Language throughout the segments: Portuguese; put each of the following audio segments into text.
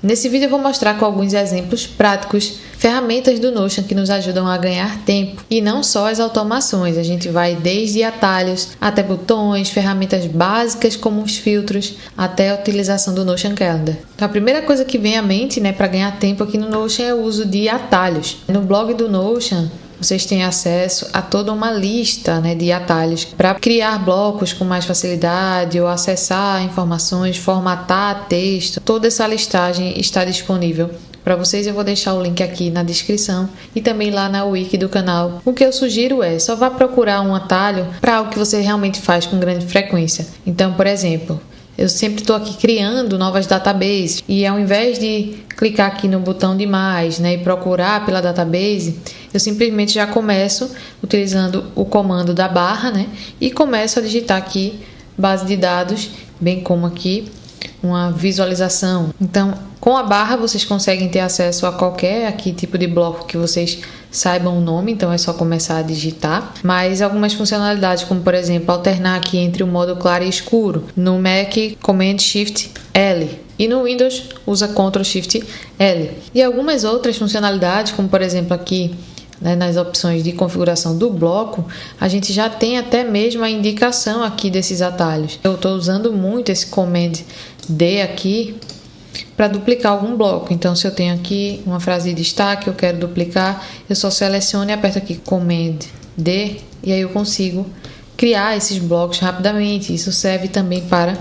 Nesse vídeo eu vou mostrar com alguns exemplos práticos ferramentas do Notion que nos ajudam a ganhar tempo e não só as automações. A gente vai desde atalhos até botões, ferramentas básicas como os filtros, até a utilização do Notion Calendar. Então a primeira coisa que vem à mente, para ganhar tempo aqui no Notion é o uso de atalhos. No blog do Notion vocês têm acesso a toda uma lista de atalhos para criar blocos com mais facilidade ou acessar informações, formatar texto. Toda essa listagem está disponível para vocês. Eu vou deixar o link aqui na descrição e também lá na wiki do canal. O que eu sugiro é só vá procurar um atalho para algo que você realmente faz com grande frequência. Então, por exemplo, eu sempre estou aqui criando novas databases e ao invés de clicar aqui no botão de mais e procurar pela database, eu simplesmente já começo utilizando o comando da barra e começo a digitar aqui base de dados, bem como aqui uma visualização. Então, com a barra vocês conseguem ter acesso a qualquer aqui tipo de bloco que vocês saibam o nome, então é só começar a digitar. Mas algumas funcionalidades, como por exemplo, alternar aqui entre o modo claro e escuro. No Mac, Command Shift L. E no Windows, usa Ctrl Shift L. E algumas outras funcionalidades, como por exemplo aqui, nas opções de configuração do bloco, a gente já tem até mesmo a indicação aqui desses atalhos. Eu estou usando muito esse Command D aqui para duplicar algum bloco. Então, se eu tenho aqui uma frase de destaque, eu quero duplicar, eu só seleciono e aperto aqui Command D e aí eu consigo criar esses blocos rapidamente. Isso serve também para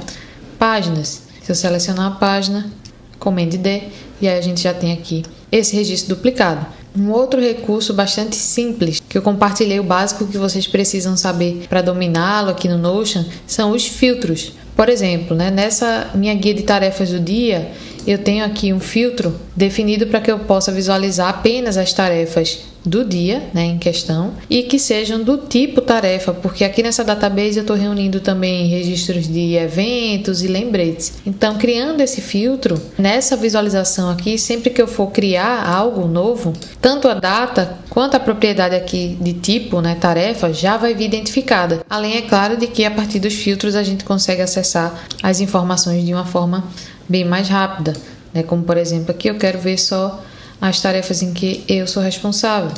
páginas. Se eu selecionar a página, Command D, e aí a gente já tem aqui esse registro duplicado. Um outro recurso bastante simples, que eu compartilhei o básico que vocês precisam saber para dominá-lo aqui no Notion, são os filtros. Por exemplo, nessa minha guia de tarefas do dia, eu tenho aqui um filtro definido para que eu possa visualizar apenas as tarefas do dia em questão e que sejam do tipo tarefa, porque aqui nessa database eu estou reunindo também registros de eventos e lembretes. Então, criando esse filtro, nessa visualização aqui, sempre que eu for criar algo novo, tanto a data quanto a propriedade aqui de tipo, tarefa, já vai vir identificada. Além, é claro, de que a partir dos filtros a gente consegue acessar as informações de uma forma bem mais rápida, como por exemplo aqui eu quero ver só as tarefas em que eu sou responsável.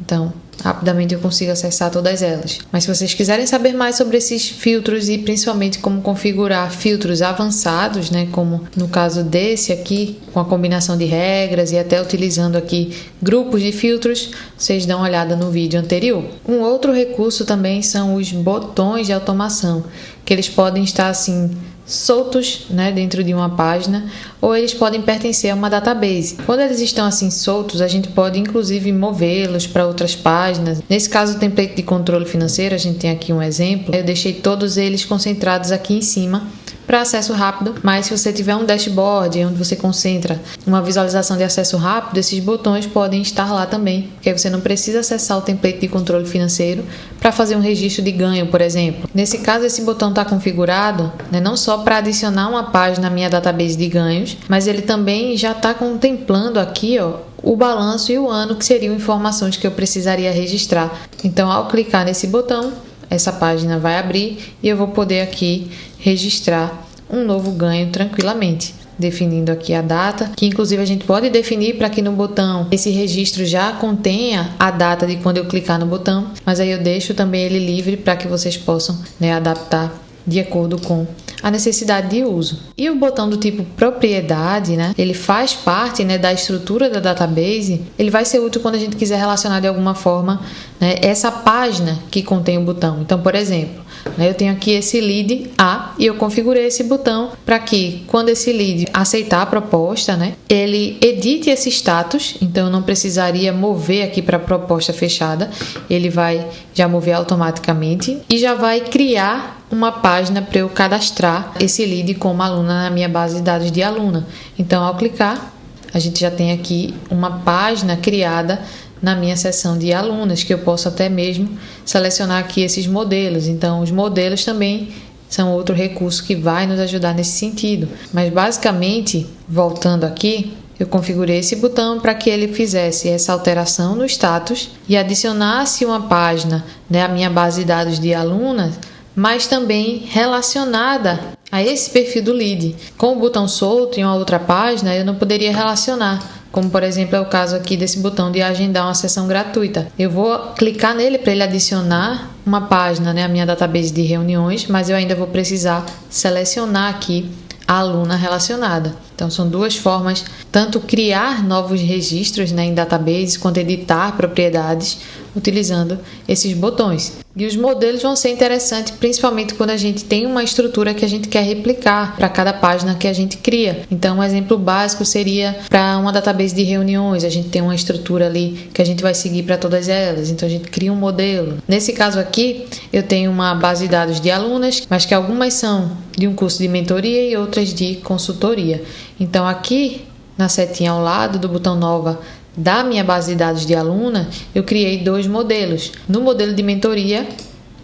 Então, rapidamente eu consigo acessar todas elas. Mas se vocês quiserem saber mais sobre esses filtros e principalmente como configurar filtros avançados, como no caso desse aqui, com a combinação de regras e até utilizando aqui grupos de filtros, vocês dão uma olhada no vídeo anterior. Um outro recurso também são os botões de automação, que eles podem estar assim soltos dentro de uma página ou eles podem pertencer a uma database. Quando eles estão assim soltos, a gente pode inclusive movê-los para outras páginas. Nesse caso, o template de controle financeiro, a gente tem aqui um exemplo. Eu deixei todos eles concentrados aqui em cima para acesso rápido, mas se você tiver um dashboard onde você concentra uma visualização de acesso rápido, esses botões podem estar lá também, porque aí você não precisa acessar o template de controle financeiro para fazer um registro de ganho, por exemplo. Nesse caso, esse botão está configurado não só para adicionar uma página à minha database de ganhos, mas ele também já está contemplando aqui o balanço e o ano, que seriam informações que eu precisaria registrar. Então, ao clicar nesse botão, essa página vai abrir e eu vou poder aqui registrar um novo ganho tranquilamente, definindo aqui a data, que inclusive a gente pode definir para que no botão esse registro já contenha a data de quando eu clicar no botão, mas aí eu deixo também ele livre para que vocês possam adaptar de acordo com a necessidade de uso. E o botão do tipo propriedade, ele faz parte da estrutura da database. Ele vai ser útil quando a gente quiser relacionar de alguma forma essa página que contém o botão. Então, por exemplo, eu tenho aqui esse lead A e eu configurei esse botão para que quando esse lead aceitar a proposta, ele edite esse status. Então eu não precisaria mover aqui para a proposta fechada, ele vai já mover automaticamente e já vai criar uma página para eu cadastrar esse lead como aluna na minha base de dados de aluna. Então, ao clicar, a gente já tem aqui uma página criada na minha seção de alunas, que eu posso até mesmo selecionar aqui esses modelos. Então, os modelos também são outro recurso que vai nos ajudar nesse sentido. Mas, basicamente, voltando aqui, eu configurei esse botão para que ele fizesse essa alteração no status e adicionasse uma página à minha base de dados de alunas, mas também relacionada a esse perfil do lead. Com o botão solto em uma outra página, eu não poderia relacionar, como por exemplo é o caso aqui desse botão de agendar uma sessão gratuita. Eu vou clicar nele para ele adicionar uma página, né, a minha database de reuniões, mas eu ainda vou precisar selecionar aqui a aluna relacionada. Então são duas formas, tanto criar novos registros, né, em databases, quanto editar propriedades utilizando esses botões. E os modelos vão ser interessantes, principalmente quando a gente tem uma estrutura que a gente quer replicar para cada página que a gente cria. Então, um exemplo básico seria para uma database de reuniões, a gente tem uma estrutura ali que a gente vai seguir para todas elas, então a gente cria um modelo. Nesse caso aqui, eu tenho uma base de dados de alunas, mas que algumas são de um curso de mentoria e outras de consultoria. Então, aqui na setinha ao lado do botão nova da minha base de dados de aluna, eu criei dois modelos. No modelo de mentoria,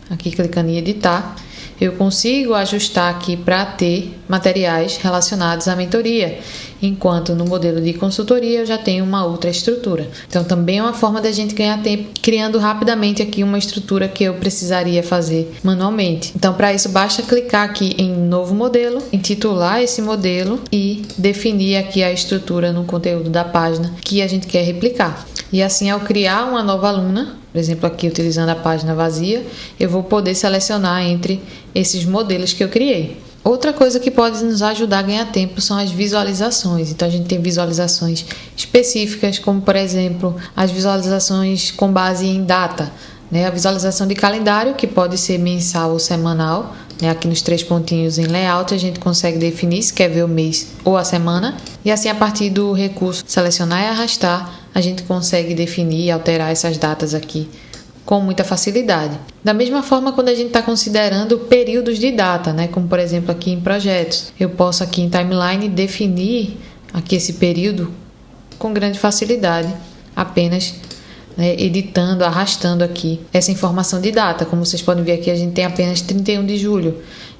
aqui clicando em editar, eu consigo ajustar aqui para ter materiais relacionados à mentoria, enquanto no modelo de consultoria eu já tenho uma outra estrutura. Então também é uma forma da gente ganhar tempo criando rapidamente aqui uma estrutura que eu precisaria fazer manualmente. Então para isso basta clicar aqui em novo modelo, intitular esse modelo e definir aqui a estrutura no conteúdo da página que a gente quer replicar. E assim, ao criar uma nova aluna, por exemplo aqui utilizando a página vazia, eu vou poder selecionar entre esses modelos que eu criei. Outra coisa que pode nos ajudar a ganhar tempo são as visualizações. Então a gente tem visualizações específicas, como por exemplo as visualizações com base em data, né? A visualização de calendário, que pode ser mensal ou semanal, né? Aqui nos 3 pontinhos em layout a gente consegue definir se quer ver o mês ou a semana, e assim a partir do recurso selecionar e arrastar a gente consegue definir e alterar essas datas aqui com muita facilidade. Da mesma forma, quando a gente está considerando períodos de data, né? Como por exemplo aqui em projetos, eu posso aqui em timeline definir aqui esse período com grande facilidade, apenas, né, editando, arrastando aqui essa informação de data. Como vocês podem ver aqui, a gente tem apenas 31 de julho.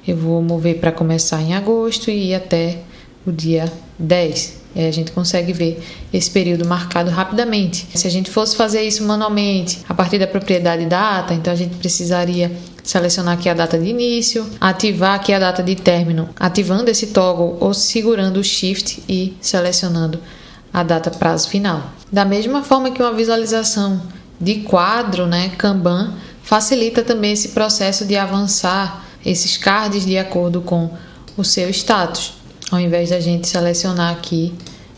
Eu vou mover para começar em agosto e ir até o dia 10. A gente consegue ver esse período marcado rapidamente. Se a gente fosse fazer isso manualmente, a partir da propriedade data, então a gente precisaria selecionar aqui a data de início, ativar aqui a data de término, ativando esse toggle ou segurando o Shift e selecionando a data prazo final. Da mesma forma que uma visualização de quadro, né, Kanban, facilita também esse processo de avançar esses cards de acordo com o seu status. Ao invés da gente selecionar aqui,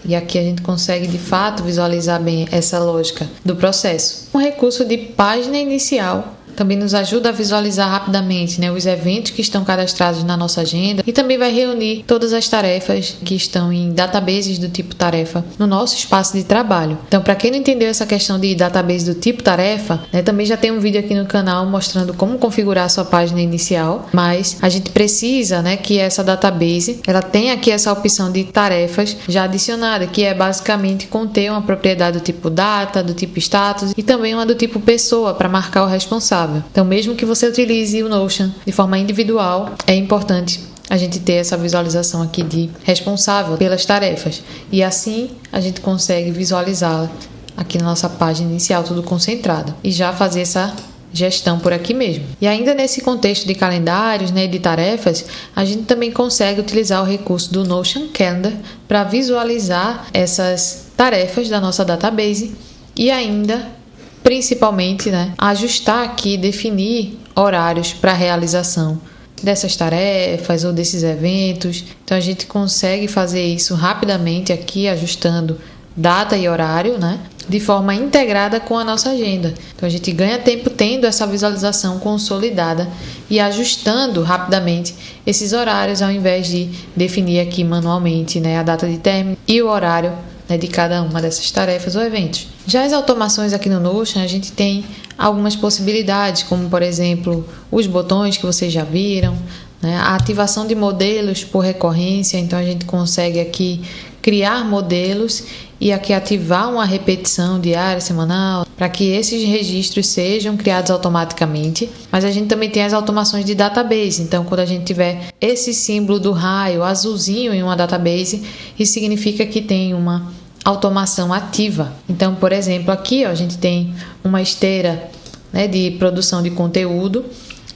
e aqui a gente consegue de fato visualizar bem essa lógica do processo. O recurso de página inicial também nos ajuda a visualizar rapidamente, né, os eventos que estão cadastrados na nossa agenda, e também vai reunir todas as tarefas que estão em databases do tipo tarefa no nosso espaço de trabalho. Então, para quem não entendeu essa questão de database do tipo tarefa, né, também já tem um vídeo aqui no canal mostrando como configurar a sua página inicial, mas a gente precisa, né, que essa database ela tenha aqui essa opção de tarefas já adicionada, que é basicamente conter uma propriedade do tipo data, do tipo status e também uma do tipo pessoa para marcar o responsável. Então, mesmo que você utilize o Notion de forma individual, é importante a gente ter essa visualização aqui de responsável pelas tarefas. E assim a gente consegue visualizá-la aqui na nossa página inicial, tudo concentrado. E já fazer essa gestão por aqui mesmo. E ainda nesse contexto de calendários, né, de tarefas, a gente também consegue utilizar o recurso do Notion Calendar para visualizar essas tarefas da nossa database e ainda principalmente, né, ajustar aqui, definir horários para a realização dessas tarefas ou desses eventos. Então a gente consegue fazer isso rapidamente aqui, ajustando data e horário, né, de forma integrada com a nossa agenda. Então a gente ganha tempo tendo essa visualização consolidada e ajustando rapidamente esses horários, ao invés de definir aqui manualmente, né, a data de término e o horário, né, de cada uma dessas tarefas ou eventos. Já as automações aqui no Notion, a gente tem algumas possibilidades, como por exemplo os botões que vocês já viram, né, a ativação de modelos por recorrência. Então a gente consegue aqui criar modelos e aqui ativar uma repetição diária, semanal, para que esses registros sejam criados automaticamente. Mas a gente também tem as automações de database. Então, quando a gente tiver esse símbolo do raio azulzinho em uma database, isso significa que tem uma automação ativa. Então, por exemplo, aqui ó, a gente tem uma esteira, né, de produção de conteúdo,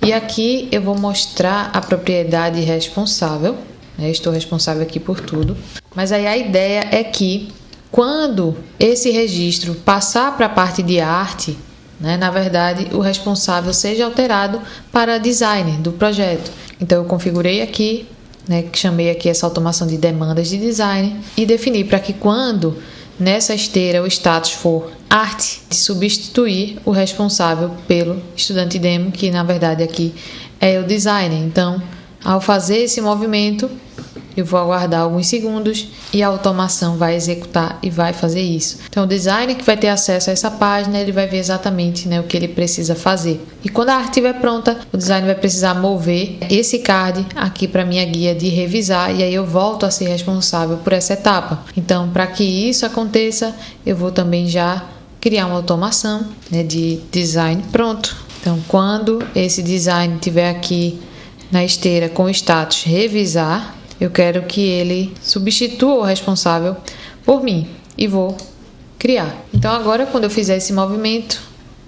E aqui eu vou mostrar a propriedade responsável, né? Estou responsável aqui por tudo. Mas aí a ideia é que quando esse registro passar para a parte de arte, né, na verdade o responsável seja alterado para designer do projeto. Então eu configurei aqui, né, chamei aqui essa automação de demandas de design e defini para que quando nessa esteira o status for arte, de substituir o responsável pelo estudante demo, que na verdade aqui é o designer. Então, ao fazer esse movimento, eu vou aguardar alguns segundos e a automação vai executar e vai fazer isso. Então, o designer que vai ter acesso a essa página, ele vai ver exatamente, né, o que ele precisa fazer. E quando a arte estiver pronta, o designer vai precisar mover esse card aqui para minha guia de revisar e aí eu volto a ser responsável por essa etapa. Então, para que isso aconteça, eu vou também já criar uma automação, né, de design pronto. Então, quando esse design estiver aqui na esteira com o status revisar, eu quero que ele substitua o responsável por mim e vou criar. Então agora quando eu fizer esse movimento,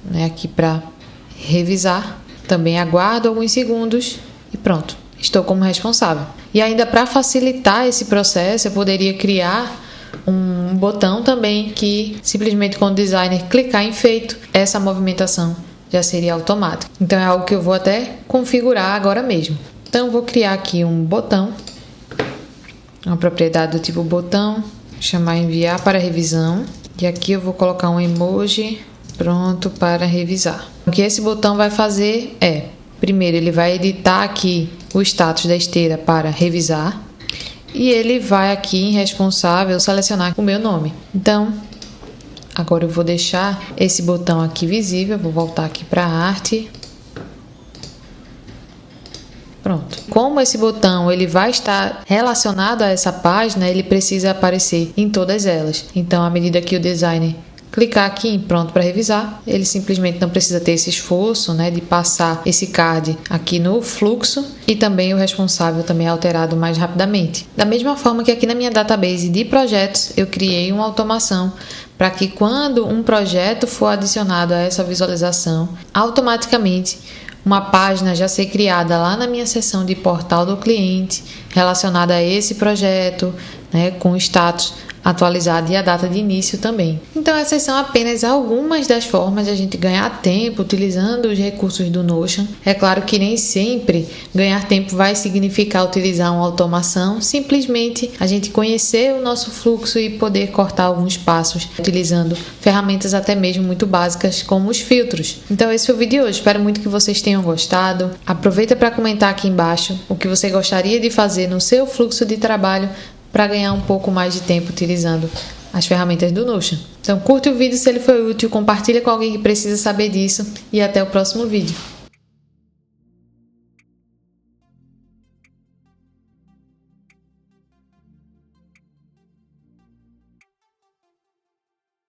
né, aqui para revisar, também aguardo alguns segundos e pronto, estou como responsável. E ainda para facilitar esse processo, eu poderia criar um botão também que simplesmente quando o designer clicar em feito, essa movimentação já seria automática. Então é algo que eu vou até configurar agora mesmo. Então eu vou criar aqui um botão, uma propriedade do tipo botão, chamar enviar para revisão, e aqui eu vou colocar um emoji pronto para revisar. O que esse botão vai fazer é, primeiro ele vai editar aqui o status da esteira para revisar e ele vai aqui em responsável selecionar o meu nome. Então agora eu vou deixar esse botão aqui visível, vou voltar aqui para a arte. Pronto. Como esse botão ele vai estar relacionado a essa página, ele precisa aparecer em todas elas. Então, à medida que o designer clicar aqui em pronto para revisar, ele simplesmente não precisa ter esse esforço, né, de passar esse card aqui no fluxo e também o responsável também é alterado mais rapidamente. Da mesma forma que aqui na minha database de projetos, eu criei uma automação para que quando um projeto for adicionado a essa visualização, automaticamente uma página já ser criada lá na minha seção de portal do cliente relacionada a esse projeto, né, com o status atualizado e a data de início também. Então essas são apenas algumas das formas de a gente ganhar tempo utilizando os recursos do Notion. É claro que nem sempre ganhar tempo vai significar utilizar uma automação, simplesmente a gente conhecer o nosso fluxo e poder cortar alguns passos utilizando ferramentas até mesmo muito básicas como os filtros. Então esse foi o vídeo de hoje, espero muito que vocês tenham gostado. Aproveita para comentar aqui embaixo o que você gostaria de fazer no seu fluxo de trabalho para ganhar um pouco mais de tempo utilizando as ferramentas do Notion. Então curte o vídeo se ele foi útil, compartilha com alguém que precisa saber disso e até o próximo vídeo.